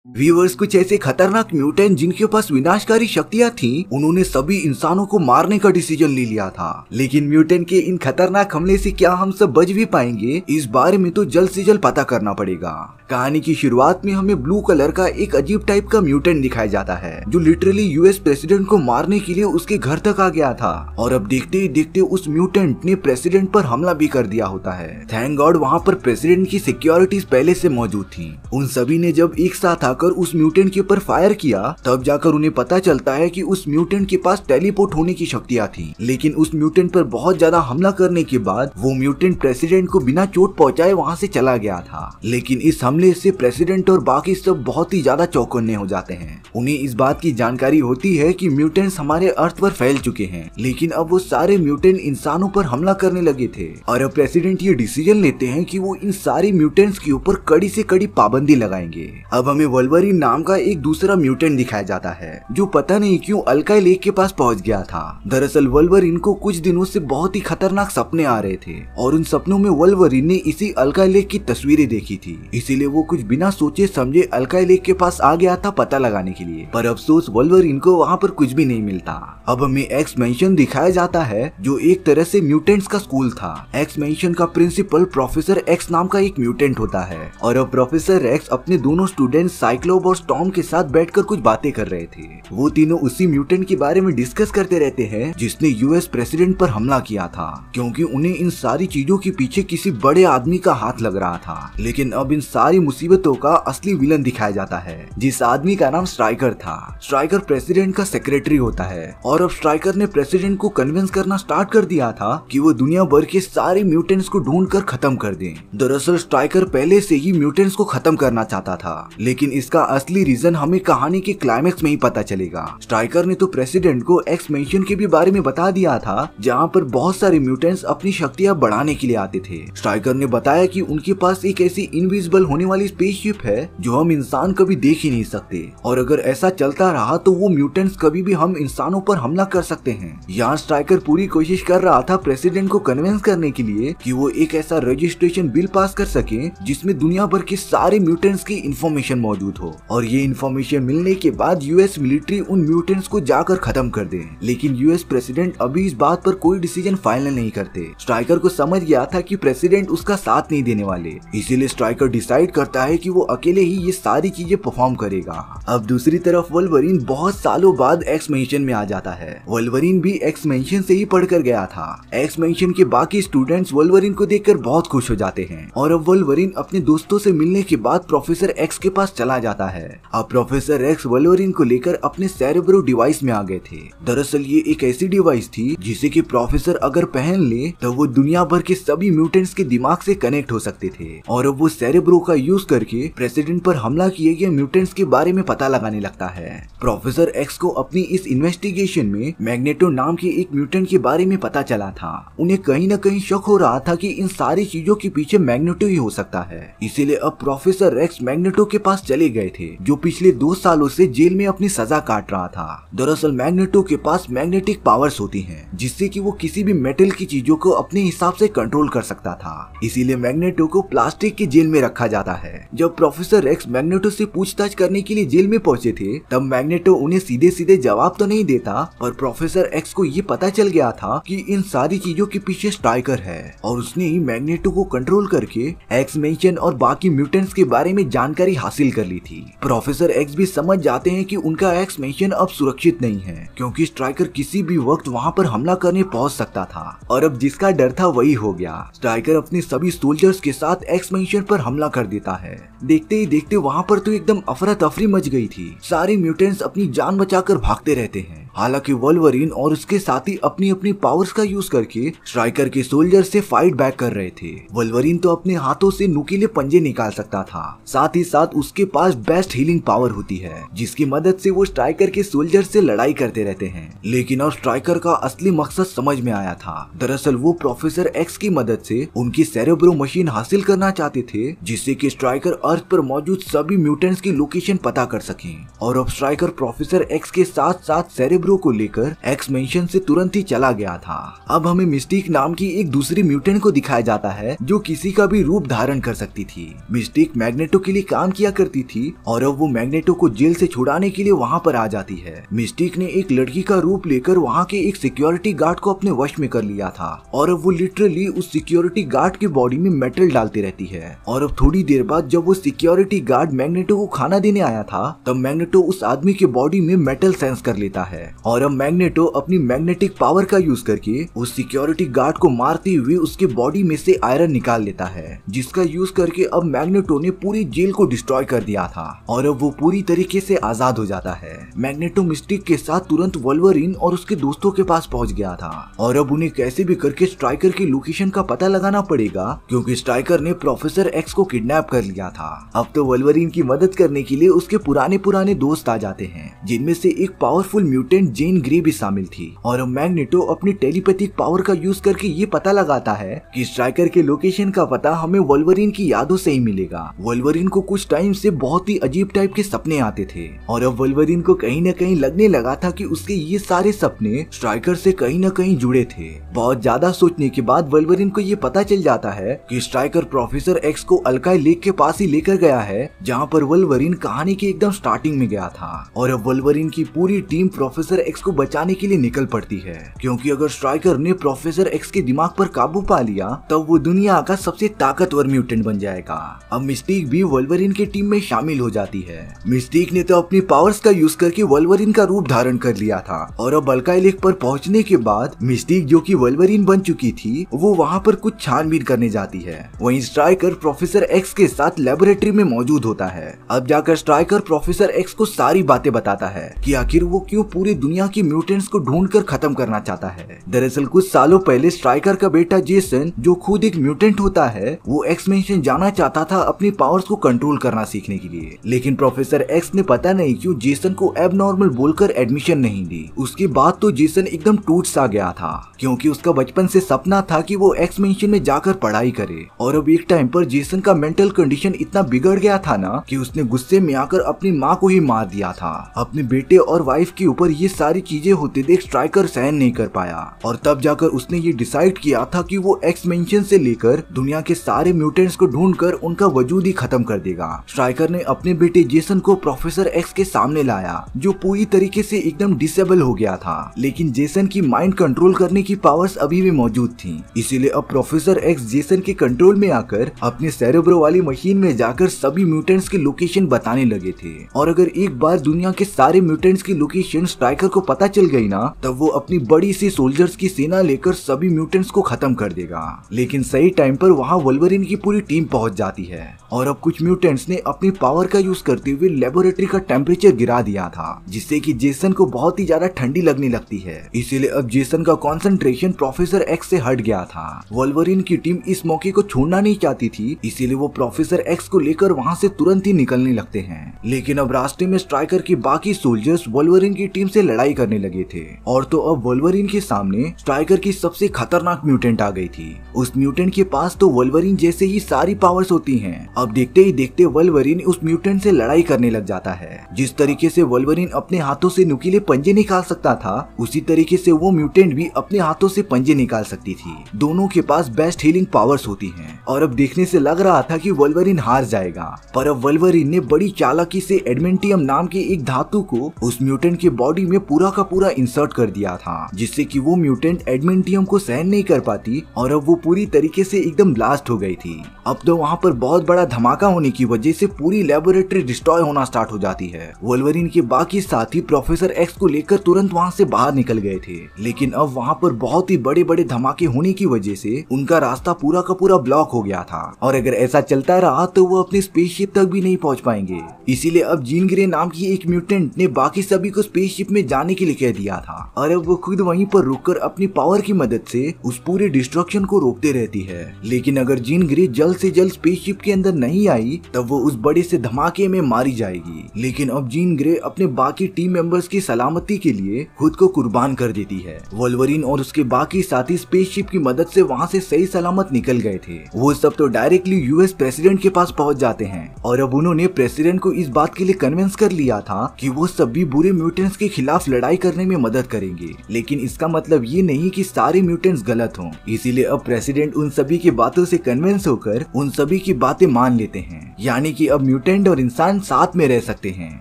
Viewers, कुछ ऐसे खतरनाक म्यूटेंट जिनके पास विनाशकारी शक्तियां थीं, उन्होंने सभी इंसानों को मारने का डिसीजन ले लिया था। लेकिन म्यूटेंट के इन खतरनाक हमले से क्या हम सब बच भी पाएंगे, इस बारे में तो जल्द से जल्द पता करना पड़ेगा। कहानी की शुरुआत में हमें ब्लू कलर का एक अजीब टाइप का म्यूटेंट दिखाया जाता है, जो लिटरली यूएस प्रेसिडेंट को मारने के लिए उसके घर तक आ गया था। और अब देखते ही देखते उस म्यूटेंट ने प्रेसिडेंट पर हमला भी कर दिया होता है। थैंक गॉड वहाँ पर प्रेसिडेंट की सिक्योरिटीज पहले से मौजूद थी। उन सभी ने जब एक साथ आकर उस म्यूटेंट के ऊपर फायर किया, तब जाकर उन्हें पता चलता है कि उस म्यूटेंट के पास टेलीपोर्ट होने की शक्तियां थी। लेकिन उस म्यूटेंट पर बहुत ज्यादा हमला करने के बाद वो म्यूटेंट प्रेसिडेंट को बिना चोट पहुंचाए वहां से चला गया था। लेकिन इस हमले से प्रेसिडेंट और बाकी सब बहुत ही ज्यादा चौकन्ने हो जाते हैं। उन्हें इस बात की जानकारी होती है कि म्यूटेंट्स हमारे अर्थ पर फैल चुके हैं, लेकिन अब वो सारे म्यूटेंट इंसानों पर हमला करने लगे थे। और अब प्रेसिडेंट ये डिसीजन लेते हैं कि वो इन सारी म्यूटेंट्स के ऊपर कड़ी से कड़ी पाबंदी लगाएंगे। अब हमें वोल्वरिन नाम का एक दूसरा म्यूटेंट दिखाया जाता है, जो पता नहीं क्यों अल्काई लेक के पास पहुंच गया था। दरअसल वोल्वरिन को कुछ दिनों से बहुत ही खतरनाक सपने आ रहे थे, और उन सपनों में वोल्वरिन ने इसी अल्काई लेक की तस्वीरें देखी थी। इसीलिए वो कुछ बिना सोचे समझे अल्काई लेक के पास आ गया था पता लगाने के लिए। पर अफसोस वोल्वरिन को वहाँ पर कुछ भी नहीं मिलता। अब हमें एक्स मैंशन दिखाया जाता है, जो एक तरह से म्यूटेंट्स का स्कूल था। एक्स मैंशन का प्रिंसिपल प्रोफेसर एक्स नाम का एक म्यूटेंट होता है, और अब प्रोफेसर एक्स अपने दोनों स्टूडेंट साइक्लोप और स्टॉर्म के साथ बैठकर कुछ बातें कर रहे थे। वो तीनों उसी म्यूटेंट के बारे में डिस्कस करते रहते हैं जिसने यूएस प्रेसिडेंट पर हमला किया था, क्योंकि उन्हें इन सारी चीजों के पीछे किसी बड़े आदमी का हाथ लग रहा था। लेकिन अब इन सारी मुसीबतों का असली विलन दिखाया जाता है, जिस आदमी का नाम स्ट्राइकर था। स्ट्राइकर प्रेसिडेंट का सेक्रेटरी होता है, और अब स्ट्राइकर ने प्रेसिडेंट को कन्विंस करना स्टार्ट कर दिया था कि वो दुनिया भर के सारे म्यूटेंट्स को ढूंढ कर खत्म कर दें। दरअसल स्ट्राइकर पहले से ही म्यूटेंट्स को खत्म करना चाहता था, लेकिन इसका असली रीजन हमें कहानी के क्लाइमेक्स में ही पता चलेगा। स्ट्राइकर ने तो प्रेसिडेंट को एक्स मैंशन के भी बारे में बता दिया था, जहाँ पर बहुत सारे म्यूटेंट्स अपनी शक्तियां बढ़ाने के लिए आते थे। स्ट्राइकर ने बताया कि उनके पास एक ऐसी इनविजिबल होने वाली स्पेसशिप है जो हम इंसान कभी देख ही नहीं सकते, और अगर ऐसा चलता रहा तो वो म्यूटेंट्स कभी भी हम इंसानों पर हमला कर सकते हैं। यहाँ स्ट्राइकर पूरी कोशिश कर रहा था प्रेसिडेंट को कन्विंस करने के लिए कि वो एक ऐसा रजिस्ट्रेशन बिल पास कर सके जिसमें दुनिया भर के सारे म्यूटेंट्स की इंफॉर्मेशन मौजूद हो, और ये इंफॉर्मेशन मिलने के बाद यूएस मिलिट्री उन म्यूटेंट्स को जाकर खत्म कर दे। लेकिन यूएस प्रेसिडेंट अभी इस बात पर कोई डिसीजन फाइनल नहीं करते। स्ट्राइकर को समझ गया था कि प्रेसिडेंट उसका साथ नहीं देने वाले, इसीलिए स्ट्राइकर डिसाइड करता है कि वो अकेले ही ये सारी चीजें परफॉर्म करेगा। अब दूसरी तरफ वोल्वरिन बहुत सालों बाद एक्स मैंशन में आ जाता है। वोल्वरिन भी एक्स मैंशन से ही पढ़कर गया था। एक्स मैंशन के बाकी स्टूडेंट्स वोल्वरिन को देखकर बहुत खुश हो जाते हैं, और अब वोल्वरिन अपने दोस्तों से मिलने के बाद प्रोफेसर एक्स के पास चला जाता है। अब प्रोफेसर एक्स वोल्वरिन को लेकर अपने सेरेब्रो डिवाइस में आ गए थे। दरअसल ये एक ऐसी डिवाइस थी जिसे कि प्रोफेसर अगर पहन ले तो वो दुनिया भर के सभी म्यूटेंट्स के दिमाग से कनेक्ट हो सकते थे, और अब वो सेरेब्रो का यूज करके प्रेसिडेंट पर हमला किए गए म्यूटेंट्स के बारे में पता लगाने लगता है। प्रोफेसर एक्स को अपनी इस इन्वेस्टिगेशन में मैग्नेटो नाम के एक म्यूटेंट के बारे में पता चला था। उन्हें कहीं न कहीं शक हो रहा था कि इन सारी चीजों के पीछे मैग्नेटो ही हो सकता है। इसीलिए अब प्रोफेसर एक्स मैग्नेटो के पास चले गए थे, जो पिछले 2 सालों से जेल में अपनी सजा काट रहा था। दरअसल मैग्नेटो के पास मैग्नेटिक पावर्स होती हैं, जिससे कि वो किसी भी मेटल की चीजों को अपने हिसाब से कंट्रोल कर सकता था। इसीलिए मैग्नेटो को प्लास्टिक की जेल में रखा जाता है। जब प्रोफेसर एक्स मैग्नेटो से पूछताछ करने के लिए जेल में पहुंचे थे, तब मैग्नेटो उन्हें सीधे सीधे जवाब तो नहीं देता, पर प्रोफेसर एक्स को ये पता चल गया था कि इन सारी चीजों के पीछे स्ट्राइकर है, और उसने ही मैग्नेटो को कंट्रोल करके एक्स मैंशन और बाकी म्यूटेंट्स के बारे में जानकारी हासिल कर ली थी। प्रोफेसर एक्स भी समझ जाते हैं कि उनका एक्स मैंशन अब सुरक्षित नहीं है, क्योंकि स्ट्राइकर किसी भी वक्त वहाँ पर हमला करने पहुंच सकता था, और अब जिसका डर था वही हो गया। स्ट्राइकर अपने सभी सोल्जर्स के साथ एक्स मैंशन पर हमला कर देता है। देखते ही देखते वहाँ पर तो एकदम अफरा तफरी मच गई थी। सारे म्यूटेंट्स अपनी जान बचाकर भागते रहते हैं। हालांकि वोल्वरिन और उसके साथी अपनी अपनी पावर्स का यूज करके स्ट्राइकर के सोल्जर से फाइट बैक कर रहे थे। वोल्वरिन तो अपने हाथों से नुकीले पंजे निकाल सकता था, साथ ही साथ उसके पास बेस्ट हीलिंग पावर होती है, जिसकी मदद से वो स्ट्राइकर के सोल्जर से लड़ाई करते रहते हैं। लेकिन अब स्ट्राइकर का असली मकसद समझ में आया था। दरअसल वो प्रोफेसर एक्स की मदद से उनकी सेरेब्रो मशीन हासिल करना चाहते थे, जिससे कि स्ट्राइकर अर्थ पर मौजूद सभी म्यूटेंट्स की लोकेशन पता कर सके। और अब स्ट्राइकर प्रोफेसर एक्स के साथ साथ सेरेब्रो सेरेब्रो को लेकर एक्स मेंशन से तुरंत ही चला गया था। अब हमें मिस्टिक नाम की एक दूसरी म्यूटेंट को दिखाया जाता है जो किसी का भी रूप धारण कर सकती थी। मिस्टिक मैग्नेटो के लिए काम किया करती थी और अब वो मैग्नेटो को जेल से छुड़ाने के लिए वहाँ पर आ जाती है। मिस्टिक ने एक लड़की का रूप लेकर वहाँ के एक सिक्योरिटी गार्ड को अपने वश में कर लिया था और अब वो लिटरली उस सिक्योरिटी गार्ड की बॉडी में मेटल डालती रहती है। और अब थोड़ी देर बाद जब वो सिक्योरिटी गार्ड मैग्नेटो को खाना देने आया था तब मैग्नेटो उस आदमी के बॉडी में मेटल सेंस कर लेता है और अब मैग्नेटो अपनी मैग्नेटिक पावर का यूज करके उस सिक्योरिटी गार्ड को मारते हुए उसके बॉडी में से आयरन निकाल लेता है, जिसका यूज करके अब मैग्नेटो ने पूरी जेल को डिस्ट्रॉय कर दिया था और अब वो पूरी तरीके से आजाद हो जाता है। मैग्नेटो मिस्टिक के साथ तुरंत वोल्वरिन और उसके दोस्तों के पास पहुंच गया था और अब उन्हें कैसे भी करके स्ट्राइकर की लोकेशन का पता लगाना पड़ेगा क्योंकि स्ट्राइकर ने प्रोफेसर एक्स को किडनैप कर लिया था। अब तो वोल्वरिन की मदद करने के लिए उसके पुराने दोस्त आ जाते हैं जिनमें से एक पावरफुल म्यूटेंट जेन ग्रे भी शामिल थी और अब मैग्नेटो अपनी टेलीपैथिक पावर का यूज करके ये पता लगाता है कि स्ट्राइकर के लोकेशन का पता हमें वोल्वरिन की यादों से ही मिलेगा। वोल्वरिन को कुछ टाइम से बहुत ही अजीब टाइप के सपने आते थे और अब वोल्वरिन को कहीं न कहीं लगने लगा था कि उसके ये सारे सपने स्ट्राइकर से कहीं न कहीं जुड़े थे। बहुत ज्यादा सोचने के बाद वोल्वरिन को ये पता चल जाता है कि स्ट्राइकर प्रोफेसर एक्स को अल्काई लेक के पास ही लेकर गया है जहाँ पर वोल्वरिन कहानी के एकदम स्टार्टिंग में गया था और अब वोल्वरिन की पूरी टीम प्रोफेसर एक्स को बचाने के लिए निकल पड़ती है क्योंकि अगर स्ट्राइकर ने प्रोफेसर एक्स के दिमाग पर काबू पा लिया तब वो दुनिया का सबसे ताकतवर म्यूटेंट बन जाएगा। अब मिस्टिक भी वोल्वरिन की टीम में शामिल हो जाती है। मिस्टिक ने तो अपनी पावर्स का यूज करके वोल्वरिन का रूप धारण कर लिया था और अब अल्काई लेक पर पहुंचने के बाद मिस्टिक जो कि वोल्वरिन बन चुकी थी वो वहाँ पर कुछ छानबीन करने जाती है। वहीं स्ट्राइकर प्रोफेसर एक्स के साथ लेबोरेटरी में मौजूद होता है। अब जाकर स्ट्राइकर प्रोफेसर एक्स को सारी बातें बताता है कि आखिर वो क्यों पूरी दुनिया की म्यूटेंट्स को ढूंढकर खत्म करना चाहता है। दरअसल कुछ सालों पहले स्ट्राइकर का बेटा जेसन जो खुद एक म्यूटेंट होता है वो एक्स मेंशन जाना चाहता था अपनी पावर्स को कंट्रोल करना सीखने के लिए, लेकिन प्रोफेसर एक्स ने पता नहीं क्यों जेसन को एबनॉर्मल बोलकर एडमिशन नहीं दी। उसके बाद तो जेसन एकदम टूट सा गया था क्योंकि उसका बचपन से सपना था कि वो एक्स मेंशन में जाकर पढ़ाई करे और अब एक टाइम पर जेसन का मेंटल कंडीशन इतना बिगड़ गया था ना कि उसने गुस्से में आकर अपनी माँ को ही मार दिया था। अपने बेटे और वाइफ के ऊपर ये सारी चीजें होते देख स्ट्राइकर सहन नहीं कर पाया और तब जाकर उसने ये डिसाइड किया था कि वो एक्स मेंशन से लेकर दुनिया के सारे म्यूटेंट्स को ढूंढकर उनका वजूद ही खत्म कर देगा। स्ट्राइकर ने अपने बेटे जेसन को प्रोफेसर एक्स के सामने लाया जो पूरी तरीके से एकदम डिसेबल हो गया था, लेकिन जेसन की माइंड कंट्रोल करने की पावर्स अभी भी मौजूद थी। इसीलिए अब प्रोफेसर एक्स जेसन के कंट्रोल में आकर अपने सेरेब्रो वाली मशीन में जाकर सभी म्यूटेंट्स की लोकेशन बताने लगे थे और अगर एक बार दुनिया के सारे म्यूटेंट्स की लोकेशन स्ट्राइकर को पता चल गई ना तब वो अपनी बड़ी सी सोल्जर्स की सेना लेकर सभी म्यूटेंट्स को खत्म कर देगा। लेकिन सही टाइम पर वहाँ वोल्वरिन की पूरी टीम पहुंच जाती है और अब कुछ म्यूटेंट्स ने अपनी पावर का यूज करते हुए लेबोरेटरी का टेम्परेचर गिरा दिया था जिससे कि जेसन को बहुत ही ज्यादा ठंडी लगने लगती है। इसीलिए अब जेसन का कंसंट्रेशन प्रोफेसर एक्स से हट गया था। वोल्वरिन की टीम इस मौके को छोड़ना नहीं चाहती थी, इसीलिए वो प्रोफेसर एक्स को लेकर वहाँ से तुरंत ही निकलने लगते हैं। लेकिन अब रास्ते में स्ट्राइकर के बाकी सोल्जर्स वोल्वरिन की टीम से लड़ाई करने लगे थे और तो अब वोल्वरिन के सामने स्ट्राइकर की सबसे खतरनाक म्यूटेंट आ गई थी। उस म्यूटेंट के पास तो वोल्वरिन जैसे ही सारी पावर्स होती हैं। अब देखते ही देखते वोल्वरिन उस म्यूटेंट से लड़ाई करने लग जाता है। जिस तरीके से वोल्वरिन अपने हाथों से नुकीले पंजे निकाल सकता था उसी तरीके से वो म्यूटेंट भी अपने हाथों से पंजे निकाल सकती थी। दोनों के पास बेस्ट हीलिंग पावर्स होती हैं और अब देखने से लग रहा था कि वोल्वरिन हार जाएगा, पर अब वोल्वरिन ने बड़ी चालाकी से एडमेंटियम नाम के एक धातु को उस म्यूटेंट के बॉडी में पूरा का पूरा इंसर्ट कर दिया था जिससे कि वो म्यूटेंट एडमेंटियम को सहन नहीं कर पाती और अब वो पूरी तरीके से एकदम ब्लास्ट हो गई थी। अब तो वहाँ पर बहुत बड़ा धमाका होने की वजह से पूरी लेबोरेटरी डिस्ट्रॉय होना स्टार्ट हो जाती है। वोल्वरिन के बाकी साथी प्रोफेसर एक्स को लेकर तुरंत वहाँ से बाहर निकल गए थे, लेकिन अब वहाँ पर बहुत ही बड़े बड़े धमाके होने की वजह से उनका रास्ता पूरा का पूरा ब्लॉक हो गया था और अगर ऐसा चलता रहा तो वो अपनी स्पेसशिप तक भी नहीं पहुँच पाएंगे। इसीलिए अब जीन ग्रे नाम की एक म्यूटेंट ने बाकी सभी को स्पेसशिप में जाने के लिए कह दिया था और अब वो खुद वहीं पर रुककर अपनी पावर की मदद से उस पूरे डिस्ट्रक्शन को रोकते रहती है। लेकिन अगर जीन ग्रे जल्द से जल्द स्पेसशिप के अंदर नहीं आई तब वो उस बड़े से धमाके में मारी जाएगी। लेकिन अब जीन ग्रे अपने बाकी टीम मेंबर्स की सलामती के लिए खुद को कुर्बान कर देती है। वोल्वरिन और उसके बाकी साथी स्पेसशिप की मदद से वहाँ से सही सलामत निकल गए थे। वो सब तो डायरेक्टली यूएस प्रेसिडेंट के पास पहुँच जाते हैं और अब उन्होंने प्रेसिडेंट को इस बात के लिए कन्विंस कर लिया था कि वो सभी बुरे म्यूटेंट्स के खिलाफ खिलाफ लड़ाई करने में मदद करेंगे। लेकिन इसका मतलब ये नहीं कि सारे म्यूटेंट्स गलत हों। इसीलिए अब प्रेसिडेंट उन सभी की बातों से कन्विंस होकर उन सभी की बातें मान लेते हैं, यानी कि अब म्यूटेंट और इंसान साथ में रह सकते हैं।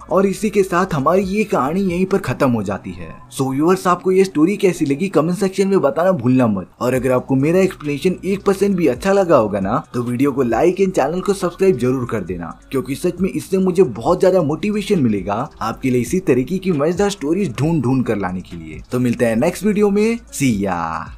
और इसी के साथ हमारी ये कहानी यहीं पर खत्म हो जाती है। सो व्यूअर्स, आपको ये स्टोरी कैसी लगी कमेंट सेक्शन में बताना भूलना मत। और अगर आपको मेरा एक्सप्लेनेशन 1% भी अच्छा लगा होगा ना, तो वीडियो को लाइक एंड चैनल को सब्सक्राइब जरूर कर देना, क्योंकि सच में इससे मुझे बहुत ज्यादा मोटिवेशन मिलेगा आपके लिए इसी तरीके की मजेदार स्टोरीज ढूंढ कर लाने के लिए। तो मिलते हैं नेक्स्ट वीडियो में। सी या।